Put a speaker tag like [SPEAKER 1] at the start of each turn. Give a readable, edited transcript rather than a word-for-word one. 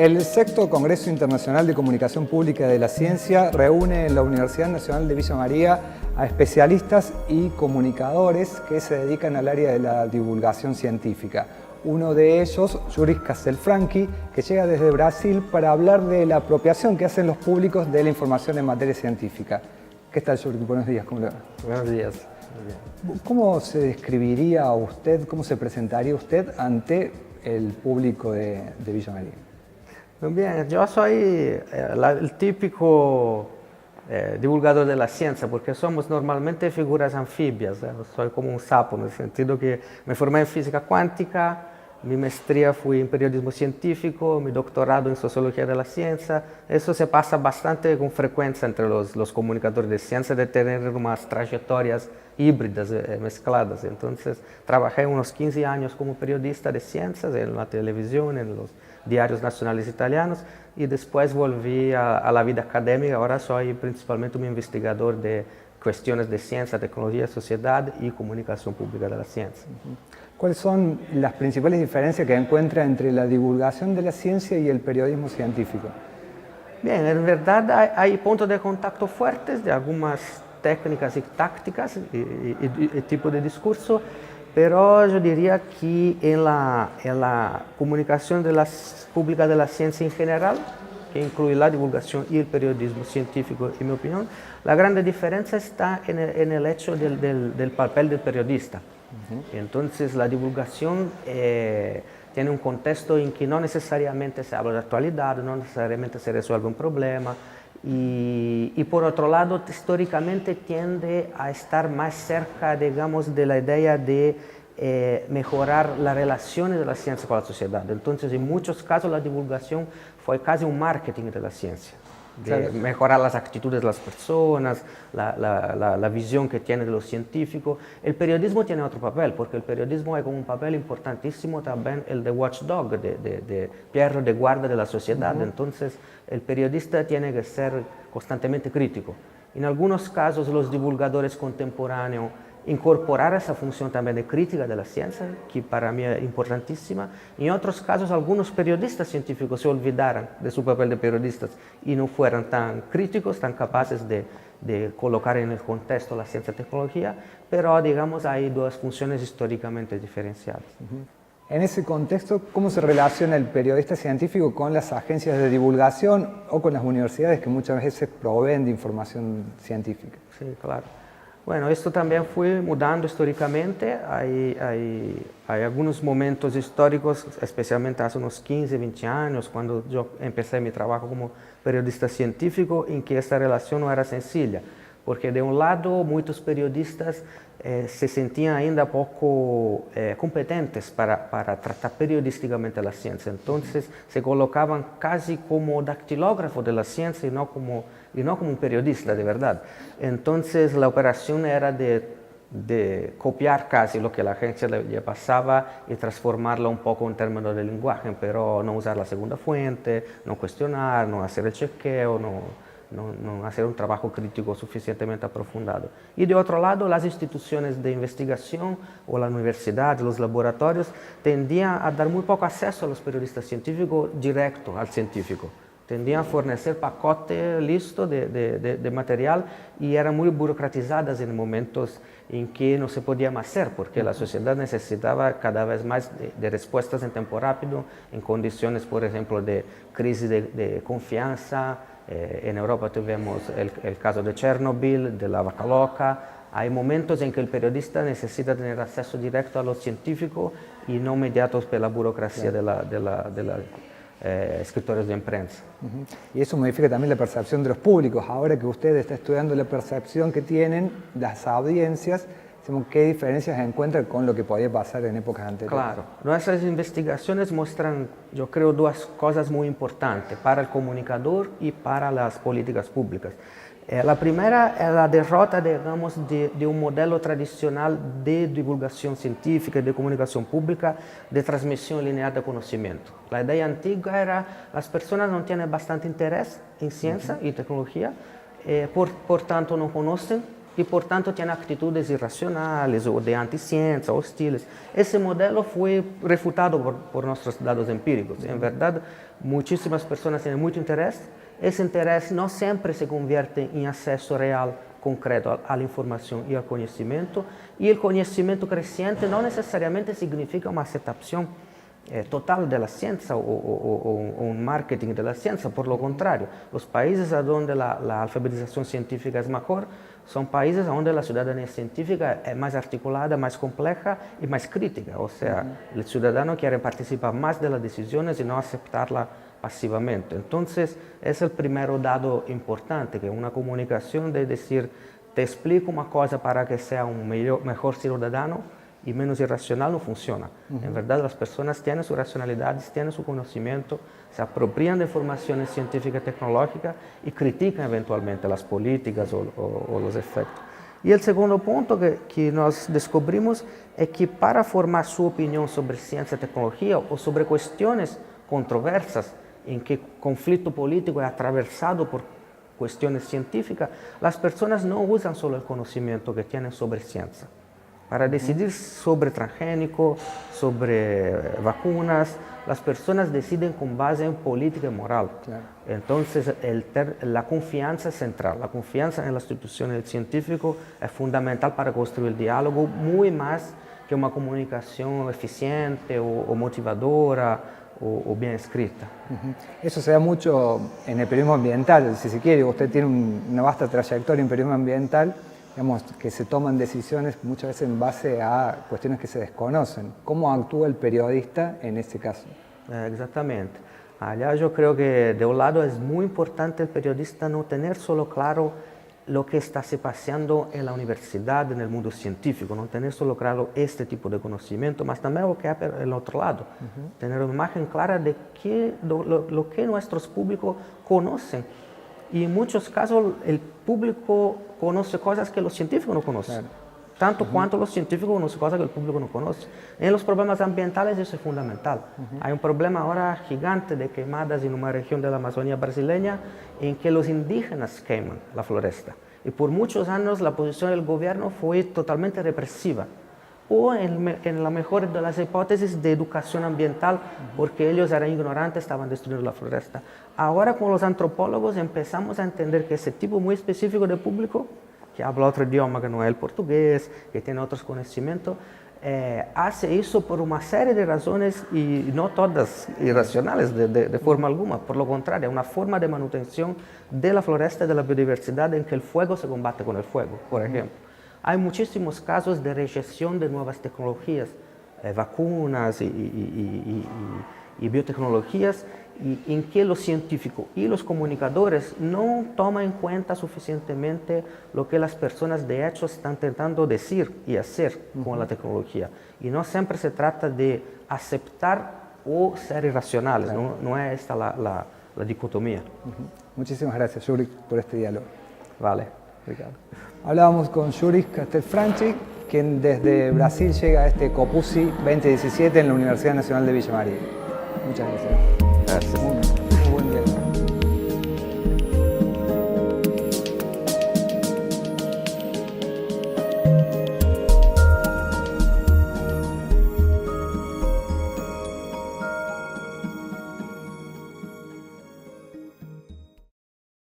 [SPEAKER 1] El sexto Congreso Internacional de Comunicación Pública de la Ciencia reúne en la Universidad Nacional de Villa María a especialistas y comunicadores que se dedican al área de la divulgación científica. Uno de ellos, Juris Castelfranchi, que llega desde Brasil para hablar de la apropiación que hacen los públicos de la información en materia científica. ¿Qué tal, Juris? Buenos días. ¿Cómo le va?
[SPEAKER 2] Buenos días.
[SPEAKER 1] ¿Cómo se describiría usted, cómo se presentaría usted ante el público de Villa María?
[SPEAKER 2] Bien, yo soy el típico divulgador de la ciencia, porque somos normalmente figuras anfibias. Soy como un sapo, en el sentido que me formé en física cuántica, mi maestría fue en periodismo científico, mi doctorado en sociología de la ciencia. Eso se pasa bastante con frecuencia entre los comunicadores de ciencia, de tener unas trayectorias híbridas, mezcladas. Entonces, trabajé unos 15 años como periodista de ciencias en la televisión, en los diarios nacionales italianos, y después volví a la vida académica. Ahora soy principalmente un investigador de cuestiones de ciencia, tecnología, sociedad y comunicación pública de la ciencia.
[SPEAKER 1] ¿Cuáles son las principales diferencias que encuentra entre la divulgación de la ciencia y el periodismo científico?
[SPEAKER 2] Bien, en verdad hay puntos de contacto fuertes de algunas técnicas y tácticas y tipo de discurso, pero yo diría que en la comunicación pública de la ciencia en general, que incluye la divulgación y el periodismo científico, en mi opinión, la gran diferencia está en el hecho del papel del periodista. Entonces, la divulgación tiene un contexto en que no necesariamente se habla de actualidad, no necesariamente se resuelve un problema, y por otro lado, históricamente tiende a estar más cerca, digamos, de la idea de mejorar las relaciones de la ciencia con la sociedad. Entonces, en muchos casos, la divulgación fue casi un marketing de la ciencia, de
[SPEAKER 1] claro,
[SPEAKER 2] mejorar las actitudes de las personas, la visión que tiene de los científicos. El periodismo tiene otro papel, porque el periodismo es como un papel importantísimo también el de watchdog, de perro de guarda de la sociedad. Entonces, el periodista tiene que ser constantemente crítico. En algunos casos, los divulgadores contemporáneos incorporar esa función también de crítica de la ciencia, que para mí es importantísima. En otros casos, algunos periodistas científicos se olvidaran de su papel de periodistas y no fueran tan críticos, tan capaces de colocar en el contexto la ciencia y tecnología, pero digamos hay dos funciones históricamente diferenciadas.
[SPEAKER 1] En ese contexto, ¿cómo se relaciona el periodista científico con las agencias de divulgación o con las universidades que muchas veces proveen de información científica?
[SPEAKER 2] Sí, claro. Bueno, esto también fue mudando históricamente. Hay algunos momentos históricos, especialmente hace unos 15, 20 años, cuando yo empecé mi trabajo como periodista científico, en que esta relación no era sencilla. Porque de un lado, muchos periodistas se sentían ainda poco competentes para tratar periodísticamente la ciencia. Entonces, se colocaban casi como dactilógrafo de la ciencia y no como un periodista de verdad. Entonces, la operación era de copiar casi lo que la agencia le pasaba y transformarlo un poco en términos de lenguaje, pero no usar la segunda fuente, no cuestionar, no hacer el chequeo, no hacer un trabajo crítico suficientemente aprofundado. Y de otro lado, las instituciones de investigación o la universidad, los laboratorios, tendían a dar muy poco acceso a los periodistas científicos directo al científico. Tendían a fornecer pacote listo de material y eran muy burocratizadas en momentos en que no se podía más hacer, porque la sociedad necesitaba cada vez más de respuestas en tiempo rápido, en condiciones, por ejemplo, de crisis de confianza. En Europa tuvimos el caso de Chernobyl, de la vaca loca. Hay momentos en que el periodista necesita tener acceso directo a los científicos y no mediados por la burocracia de los escritores de prensa.
[SPEAKER 1] Y eso modifica también la percepción de los públicos. Ahora que usted está estudiando la percepción que tienen las audiencias, ¿qué diferencias encuentra con lo que podía pasar en épocas anteriores?
[SPEAKER 2] Claro, nuestras investigaciones muestran, yo creo, dos cosas muy importantes para el comunicador y para las políticas públicas. La primera es la derrota, digamos, de un modelo tradicional de divulgación científica, de comunicación pública, de transmisión lineal de conocimiento. La idea antigua era las personas no tienen bastante interés en ciencia y tecnología, por tanto no conocen y por tanto tiene actitudes irracionales o de anticiencia, hostiles. Ese modelo fue refutado por nuestros datos empíricos. En verdad, muchísimas personas tienen mucho interés. Ese interés no siempre se convierte en acceso real, concreto a la información y al conocimiento. Y el conocimiento creciente no necesariamente significa una aceptación total de la ciencia o un marketing de la ciencia. Por lo contrario, los países donde la alfabetización científica es mejor son países donde la ciudadanía científica es más articulada, más compleja y más crítica. O sea, el ciudadano quiere participar más de las decisiones y no aceptarla pasivamente. Entonces, es el primer dado importante, que una comunicación de decir, te explico una cosa para que sea un mejor ciudadano y menos irracional, no funciona. En verdad, las personas tienen sus racionalidades, tienen su conocimiento, se apropian de informaciones científicas y tecnológicas y critican eventualmente las políticas o los efectos. Y el segundo punto que nos descubrimos es que para formar su opinión sobre ciencia y tecnología o sobre cuestiones controversas en que conflicto político es atravesado por cuestiones científicas, las personas no usan solo el conocimiento que tienen sobre ciencia. Para decidir sobre transgénico, sobre vacunas, las personas deciden con base en política y moral. Claro. Entonces, la confianza es central. La confianza en la institución del científico es fundamental para construir el diálogo, muy más que una comunicación eficiente o motivadora o bien escrita.
[SPEAKER 1] Eso se da mucho en el periodismo ambiental, si se quiere. Usted tiene una vasta trayectoria en periodismo ambiental, digamos, que se toman decisiones muchas veces en base a cuestiones que se desconocen. ¿Cómo actúa el periodista en ese caso?
[SPEAKER 2] Exactamente. Allá yo creo que de un lado es muy importante el periodista no tener solo claro lo que está se pasando en la universidad, en el mundo científico, no tener solo claro este tipo de conocimiento, mas también lo que hay en el otro lado. Tener una imagen clara de lo que nuestros públicos conocen. Y en muchos casos el público conoce cosas que los científicos no conocen. Claro. Tanto cuanto los científicos conocen cosas que el público no conoce. En los problemas ambientales eso es fundamental. Hay un problema ahora gigante de quemadas en una región de la Amazonía brasileña en que los indígenas queman la floresta. Y por muchos años la posición del gobierno fue totalmente represiva. O en la mejor de las hipótesis de educación ambiental, porque ellos eran ignorantes, estaban destruyendo la floresta. Ahora con los antropólogos empezamos a entender que ese tipo muy específico de público, que habla otro idioma que no es el portugués, que tiene otros conocimientos, hace eso por una serie de razones y no todas irracionales de forma alguna. Por lo contrario, es una forma de manutención de la floresta y de la biodiversidad en que el fuego se combate con el fuego, por ejemplo. Hay muchísimos casos de rejección de nuevas tecnologías, vacunas y biotecnologías, y en que los científicos y los comunicadores no toman en cuenta suficientemente lo que las personas de hecho están intentando decir y hacer con la tecnología. Y no siempre se trata de aceptar o ser irracionales, no es esta la dicotomía.
[SPEAKER 1] Muchísimas gracias, Juris, por este diálogo.
[SPEAKER 2] Vale, Ricardo.
[SPEAKER 1] Hablábamos con Juris Castelfranchi, quien desde Brasil llega a este Copusi 2017 en la Universidad Nacional de Villa María. Muchas gracias.
[SPEAKER 2] Gracias.